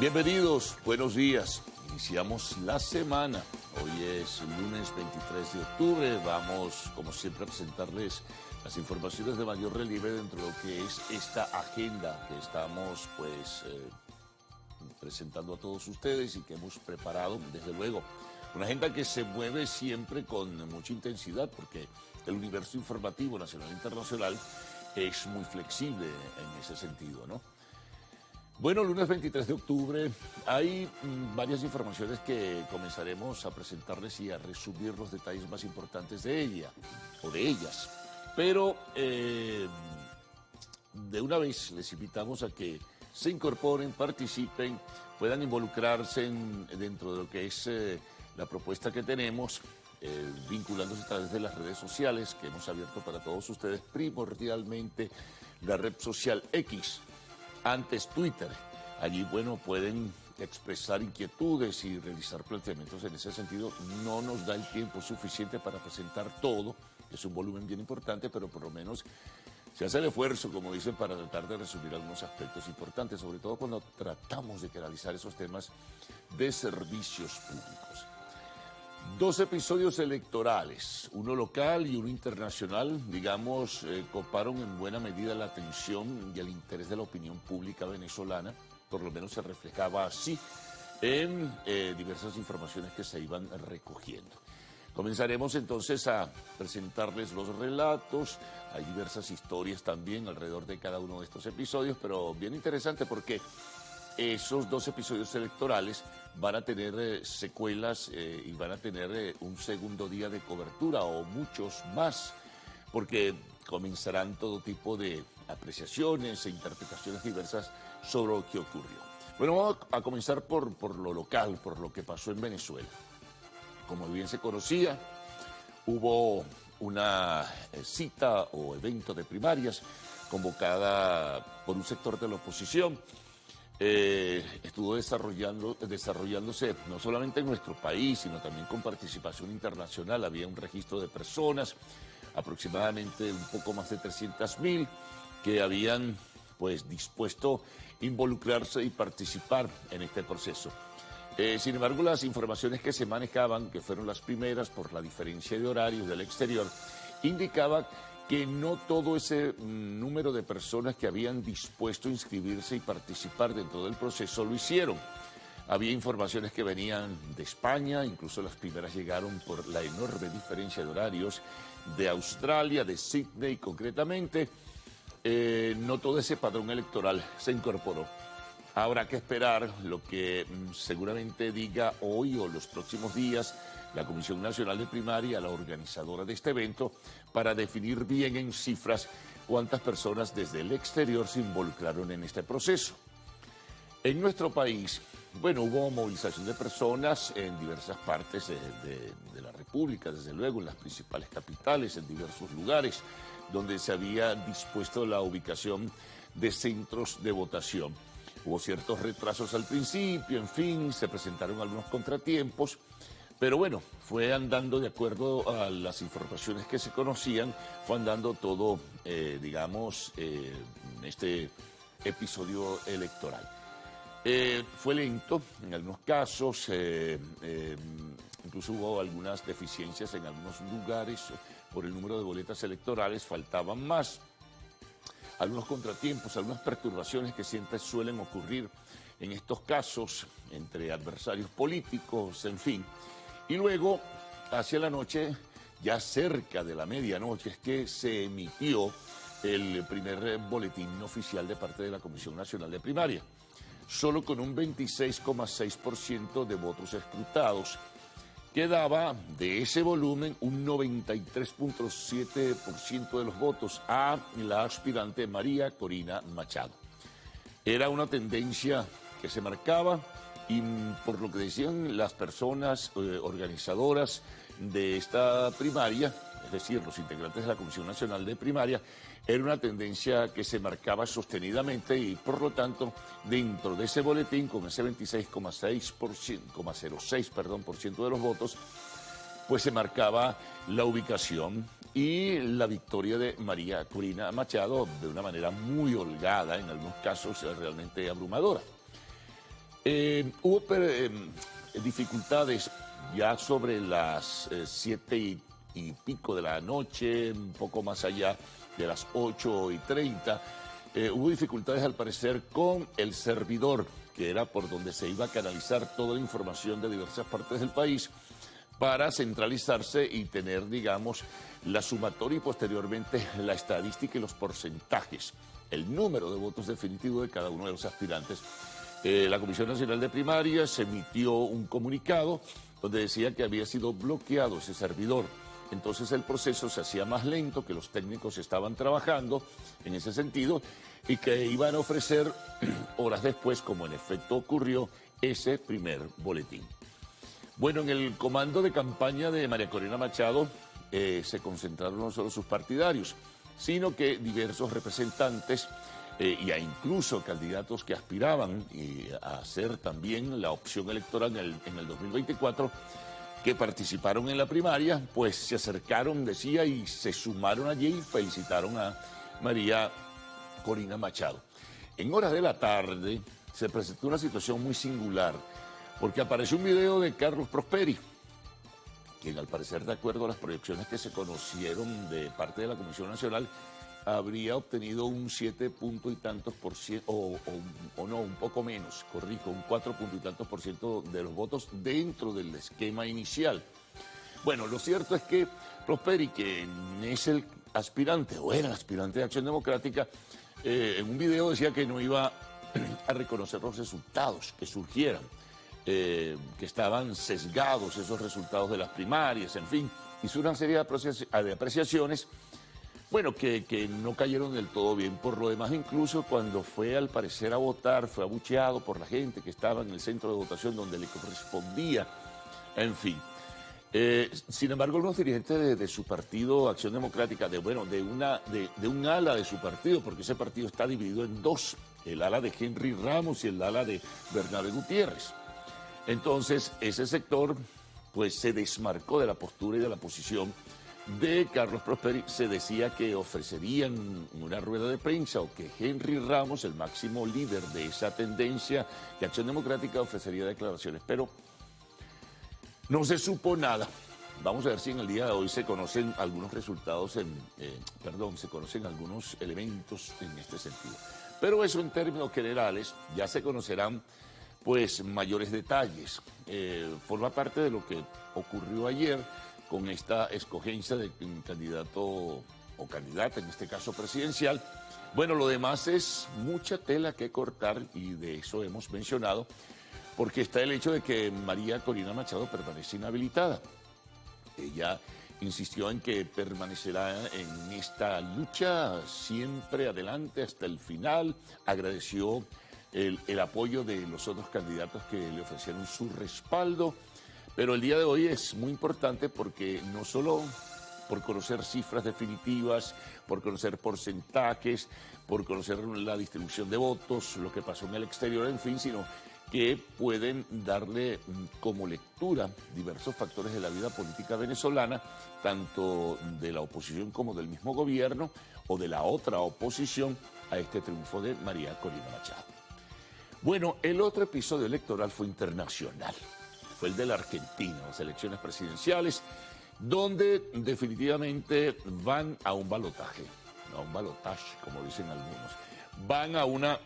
Bienvenidos, buenos días. Iniciamos la semana. Hoy es lunes 23 de octubre. Vamos, como siempre, a presentarles las informaciones de mayor relieve dentro de lo que es esta agenda que estamos, presentando a todos ustedes y que hemos preparado, desde luego. Una agenda que se mueve siempre con mucha intensidad porque el universo informativo nacional e internacional es muy flexible en ese sentido, ¿no? Bueno, lunes 23 de octubre hay varias informaciones que comenzaremos a presentarles y a resumir los detalles más importantes de ella o de ellas. Pero de una vez les invitamos a que se incorporen, participen, puedan involucrarse dentro de lo que es la propuesta que tenemos, vinculándose a través de las redes sociales que hemos abierto para todos ustedes, primordialmente la red social X, antes Twitter. Allí, bueno, pueden expresar inquietudes y realizar planteamientos en ese sentido. No nos da el tiempo suficiente para presentar todo, es un volumen bien importante, pero por lo menos se hace el esfuerzo, como dicen, para tratar de resumir algunos aspectos importantes, sobre todo cuando tratamos de canalizar esos temas de servicios públicos. Dos episodios electorales, uno local y uno internacional, digamos, coparon en buena medida la atención y el interés de la opinión pública venezolana, por lo menos se reflejaba así en diversas informaciones que se iban recogiendo. Comenzaremos entonces a presentarles los relatos, hay diversas historias también alrededor de cada uno de estos episodios, pero bien interesante porque esos dos episodios electorales van a tener secuelas y van a tener un segundo día de cobertura o muchos más, porque comenzarán todo tipo de apreciaciones e interpretaciones diversas sobre lo que ocurrió. Bueno, vamos a comenzar por lo local, por lo que pasó en Venezuela. Como bien se conocía, hubo una cita o evento de primarias convocada por un sector de la oposición. Estuvo desarrollándose no solamente en nuestro país, sino también con participación internacional. Había un registro de personas, aproximadamente un poco más de 300.000, que habían dispuesto involucrarse y participar en este proceso. Sin embargo, las informaciones que se manejaban, que fueron las primeras por la diferencia de horarios del exterior, indicaban que no todo ese número de personas que habían dispuesto a inscribirse y participar dentro del proceso lo hicieron. Había informaciones que venían de España, incluso las primeras llegaron por la enorme diferencia de horarios de Australia, de Sydney concretamente. No todo ese padrón electoral se incorporó. Habrá que esperar lo que seguramente diga hoy o los próximos días la Comisión Nacional de Primaria, la organizadora de este evento, para definir bien en cifras cuántas personas desde el exterior se involucraron en este proceso. En nuestro país, hubo movilización de personas en diversas partes de la República, desde luego en las principales capitales, en diversos lugares, donde se había dispuesto la ubicación de centros de votación. Hubo ciertos retrasos al principio, en fin, se presentaron algunos contratiempos, pero bueno, fue andando de acuerdo a las informaciones que se conocían, fue andando todo, este episodio electoral. Fue lento en algunos casos, incluso hubo algunas deficiencias en algunos lugares por el número de boletas electorales, faltaban más. Algunos contratiempos, algunas perturbaciones que siempre suelen ocurrir en estos casos entre adversarios políticos, en fin. Y luego, hacia la noche, ya cerca de la medianoche, es que se emitió el primer boletín oficial de parte de la Comisión Nacional de Primaria, solo con un 26,6% de votos escrutados, que daba de ese volumen un 93,7% de los votos a la aspirante María Corina Machado. Era una tendencia que se marcaba y por lo que decían las personas organizadoras de esta primaria, es decir, los integrantes de la Comisión Nacional de Primaria, era una tendencia que se marcaba sostenidamente y por lo tanto dentro de ese boletín con ese 26,06% de los votos, pues se marcaba la ubicación y la victoria de María Corina Machado de una manera muy holgada, en algunos casos realmente abrumadora. Hubo dificultades ya sobre las 7 y pico de la noche, un poco más allá de las 8:30. Hubo dificultades al parecer con el servidor, que era por donde se iba a canalizar toda la información de diversas partes del país para centralizarse y tener, digamos, la sumatoria y posteriormente la estadística y los porcentajes, el número de votos definitivo de cada uno de los aspirantes. La Comisión Nacional de Primarias emitió un comunicado donde decía que había sido bloqueado ese servidor. Entonces el proceso se hacía más lento, que los técnicos estaban trabajando en ese sentido y que iban a ofrecer horas después, como en efecto ocurrió, ese primer boletín. Bueno, en el comando de campaña de María Corina Machado se concentraron no solo sus partidarios, sino que diversos representantes y incluso candidatos que aspiraban a ser también la opción electoral en el 2024, que participaron en la primaria, pues se acercaron, decía, y se sumaron allí y felicitaron a María Corina Machado. En horas de la tarde se presentó una situación muy singular, porque apareció un video de Carlos Prosperi, quien al parecer, de acuerdo a las proyecciones que se conocieron de parte de la Comisión Nacional, habría obtenido un 7 punto y tantos por ciento, o no, un poco menos, corrijo, un 4 punto y tantos por ciento de los votos dentro del esquema inicial. Bueno, lo cierto es que Prosperi, que es el aspirante, o era el aspirante de Acción Democrática, en un video decía que no iba a reconocer los resultados que surgieran, que estaban sesgados esos resultados de las primarias, en fin, hizo una serie de apreciaciones. Bueno, que no cayeron del todo bien. Por lo demás, incluso cuando fue al parecer a votar, fue abucheado por la gente que estaba en el centro de votación donde le correspondía. En fin. Sin embargo, algunos dirigentes de su partido, Acción Democrática, de un ala de su partido, porque ese partido está dividido en dos, el ala de Henry Ramos y el ala de Bernabé Gutiérrez. Entonces, ese sector pues se desmarcó de la postura y de la posición de Carlos Prosperi. Se decía que ofrecerían una rueda de prensa o que Henry Ramos, el máximo líder de esa tendencia de Acción Democrática, ofrecería declaraciones, pero no se supo nada. Vamos a ver si en el día de hoy se conocen algunos resultados, se conocen algunos elementos en este sentido. Pero eso en términos generales ya se conocerán pues mayores detalles. Forma parte de lo que ocurrió ayer con esta escogencia de un candidato o candidata, en este caso presidencial. Bueno, lo demás es mucha tela que cortar y de eso hemos mencionado, porque está el hecho de que María Corina Machado permanece inhabilitada. Ella insistió en que permanecerá en esta lucha siempre adelante hasta el final. Agradeció el apoyo de los otros candidatos que le ofrecieron su respaldo. Pero el día de hoy es muy importante porque no solo por conocer cifras definitivas, por conocer porcentajes, por conocer la distribución de votos, lo que pasó en el exterior, en fin, sino que pueden darle como lectura diversos factores de la vida política venezolana, tanto de la oposición como del mismo gobierno o de la otra oposición a este triunfo de María Corina Machado. Bueno, el otro episodio electoral fue internacional. Fue el de la Argentina, las elecciones presidenciales, donde definitivamente van a un balotaje, como dicen algunos, van a una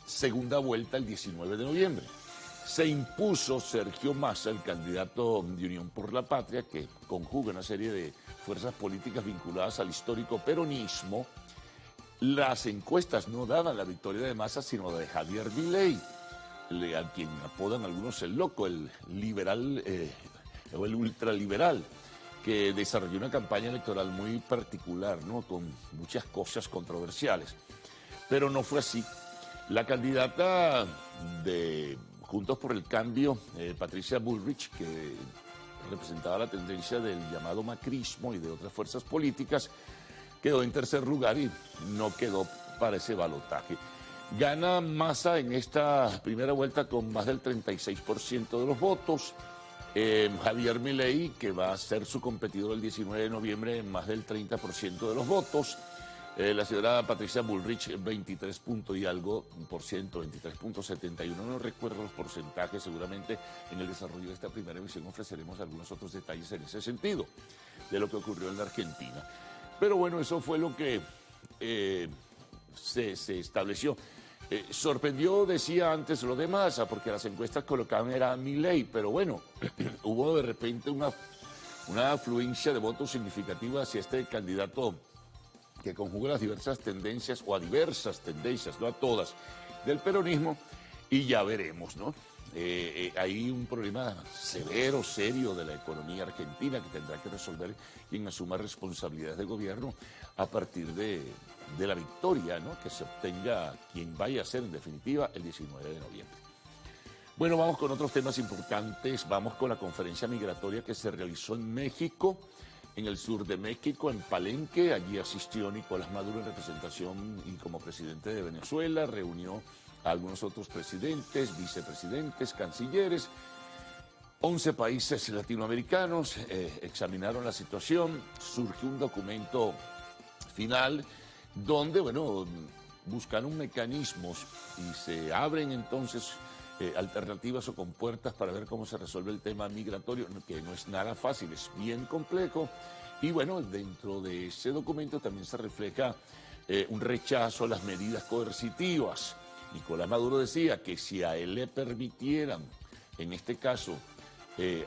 segunda vuelta el 19 de noviembre. Se impuso Sergio Massa, el candidato de Unión por la Patria, que conjuga una serie de fuerzas políticas vinculadas al histórico peronismo. Las encuestas no daban la victoria de Massa, sino de Javier Milei, a quien apodan algunos el loco, el liberal o el ultraliberal, que desarrolló una campaña electoral muy particular, ¿no?, con muchas cosas controversiales. Pero no fue así. La candidata de Juntos por el Cambio, Patricia Bullrich, que representaba la tendencia del llamado macrismo y de otras fuerzas políticas, quedó en tercer lugar y no quedó para ese balotaje. Gana Massa en esta primera vuelta con más del 36% de los votos. Javier Milei, que va a ser su competidor el 19 de noviembre, en más del 30% de los votos. La señora Patricia Bullrich, 23 punto y algo por ciento, 23.71. No recuerdo los porcentajes, seguramente en el desarrollo de esta primera emisión ofreceremos algunos otros detalles en ese sentido, de lo que ocurrió en la Argentina. Pero bueno, eso fue lo que se estableció. Sorprendió, decía antes, lo de Massa, porque las encuestas colocaban era Milei, pero bueno, hubo de repente una afluencia de votos significativa hacia este candidato que conjuga las diversas tendencias, o a diversas tendencias, no a todas, del peronismo, y ya veremos, ¿no? Hay un problema severo, serio de la economía argentina que tendrá que resolver quien asuma responsabilidades de gobierno a partir de la victoria, ¿no?, que se obtenga quien vaya a ser en definitiva el 19 de noviembre. Bueno, vamos con otros temas importantes. Vamos con la conferencia migratoria que se realizó en México, en el sur de México, en Palenque. Allí asistió Nicolás Maduro en representación y como presidente de Venezuela. Reunió a algunos otros presidentes, vicepresidentes, cancilleres. 11 países latinoamericanos examinaron la situación. Surgió un documento final donde, bueno, buscaron mecanismos y se abren entonces alternativas o compuertas para ver cómo se resuelve el tema migratorio, que no es nada fácil, es bien complejo. Y bueno, dentro de ese documento también se refleja un rechazo a las medidas coercitivas. Nicolás Maduro decía que si a él le permitieran, en este caso,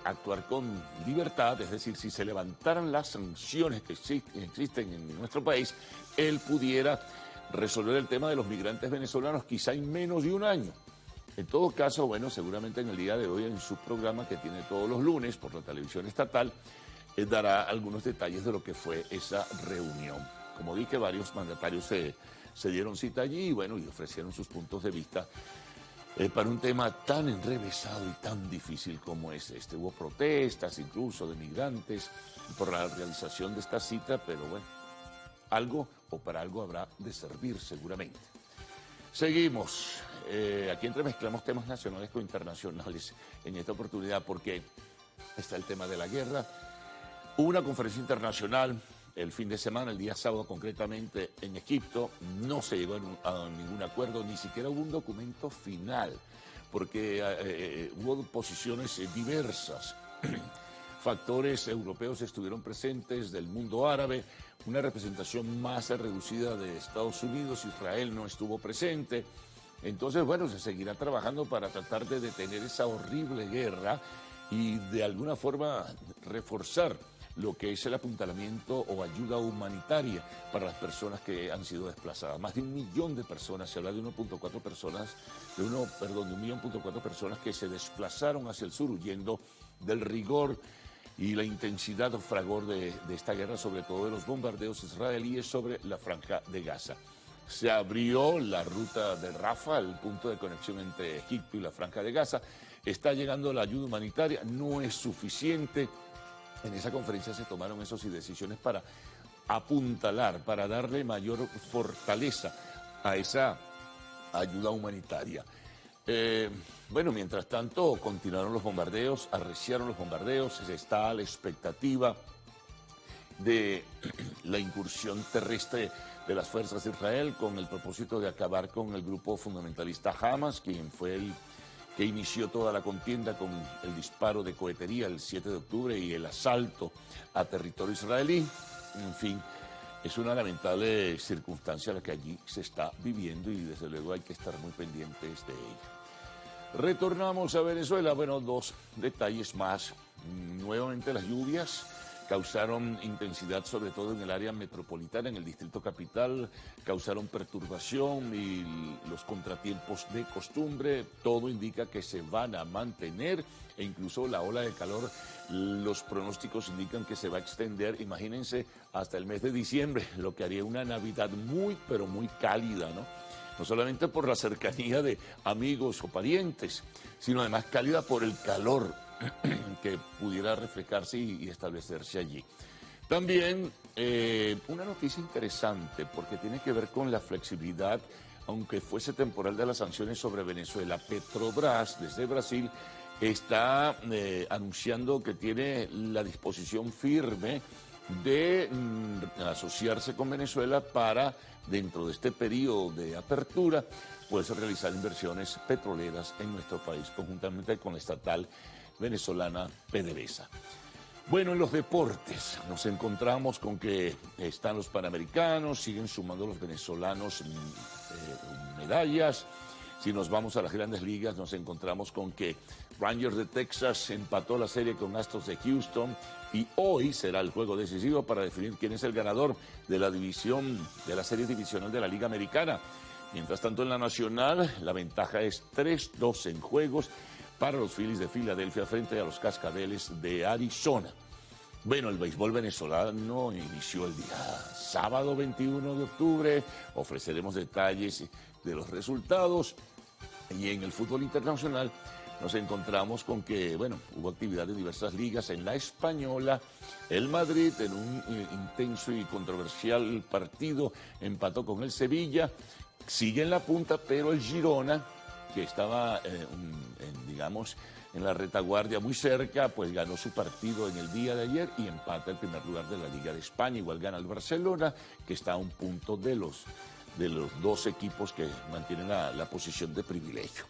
actuar con libertad, es decir, si se levantaran las sanciones que existen en nuestro país, él pudiera resolver el tema de los migrantes venezolanos quizá en menos de un año. En todo caso, bueno, seguramente en el día de hoy, en su programa que tiene todos los lunes por la televisión estatal, dará algunos detalles de lo que fue esa reunión. Como dije, varios mandatarios se dieron cita allí y, bueno, y ofrecieron sus puntos de vista para un tema tan enrevesado y tan difícil como es este. Hubo protestas incluso de migrantes por la realización de esta cita, pero bueno, algo o para algo habrá de servir seguramente. Seguimos. Aquí entremezclamos temas nacionales con internacionales en esta oportunidad porque está el tema de la guerra. Hubo una conferencia internacional el fin de semana, el día sábado concretamente, en Egipto. No se llegó a ningún acuerdo, ni siquiera hubo un documento final, porque hubo posiciones diversas. Factores europeos estuvieron presentes, del mundo árabe, una representación más reducida de Estados Unidos. Israel no estuvo presente. Entonces, bueno, se seguirá trabajando para tratar de detener esa horrible guerra y de alguna forma reforzar lo que es el apuntalamiento o ayuda humanitaria para las personas que han sido desplazadas. Más de 1 millón de personas, se habla de 1.4 personas, de 1.4 personas que se desplazaron hacia el sur huyendo del rigor y la intensidad o fragor de esta guerra, sobre todo de los bombardeos israelíes sobre la Franja de Gaza. Se abrió la ruta de Rafah, el punto de conexión entre Egipto y la Franja de Gaza. Está llegando la ayuda humanitaria, no es suficiente. En esa conferencia se tomaron esas decisiones para apuntalar, para darle mayor fortaleza a esa ayuda humanitaria. Bueno, mientras tanto, continuaron los bombardeos, arreciaron los bombardeos, se está a la expectativa de la incursión terrestre de las fuerzas de Israel con el propósito de acabar con el grupo fundamentalista Hamas, quien fue el que inició toda la contienda con el disparo de cohetería el 7 de octubre y el asalto a territorio israelí. En fin, es una lamentable circunstancia la que allí se está viviendo y desde luego hay que estar muy pendientes de ella. Retornamos a Venezuela. Bueno, 2 detalles más. Nuevamente las lluvias causaron intensidad, sobre todo en el área metropolitana, en el distrito capital, causaron perturbación y los contratiempos de costumbre. Todo indica que se van a mantener e incluso la ola de calor, los pronósticos indican que se va a extender, imagínense, hasta el mes de diciembre, lo que haría una Navidad muy, pero muy cálida, ¿no? No solamente por la cercanía de amigos o parientes, sino además cálida por el calor que pudiera reflejarse y establecerse allí. También una noticia interesante porque tiene que ver con la flexibilidad, aunque fuese temporal, de las sanciones sobre Venezuela. Petrobras, desde Brasil, está anunciando que tiene la disposición firme de asociarse con Venezuela para, dentro de este periodo de apertura, pues realizar inversiones petroleras en nuestro país, conjuntamente con la estatal venezolana PDVSA. Bueno, en los deportes nos encontramos con que están los Panamericanos, siguen sumando los venezolanos medallas. Si nos vamos a las grandes ligas, nos encontramos con que Rangers de Texas empató la serie con Astros de Houston y hoy será el juego decisivo para definir quién es el ganador de la división, de la serie divisional de la Liga Americana. Mientras tanto, en la Nacional, la ventaja es 3-2 en juegos para los Phillies de Filadelfia frente a los Cascabeles de Arizona. Bueno, el béisbol venezolano inició el día sábado 21 de octubre. Ofreceremos detalles de los resultados. Y en el fútbol internacional nos encontramos con que, bueno, hubo actividad de diversas ligas. En la española, el Madrid, en un intenso y controversial partido, empató con el Sevilla. Sigue en la punta, pero el Girona, que estaba, digamos, en la retaguardia muy cerca, pues ganó su partido en el día de ayer y empata el primer lugar de la Liga de España. Igual gana el Barcelona, que está a un punto de los dos equipos que mantienen la posición de privilegio.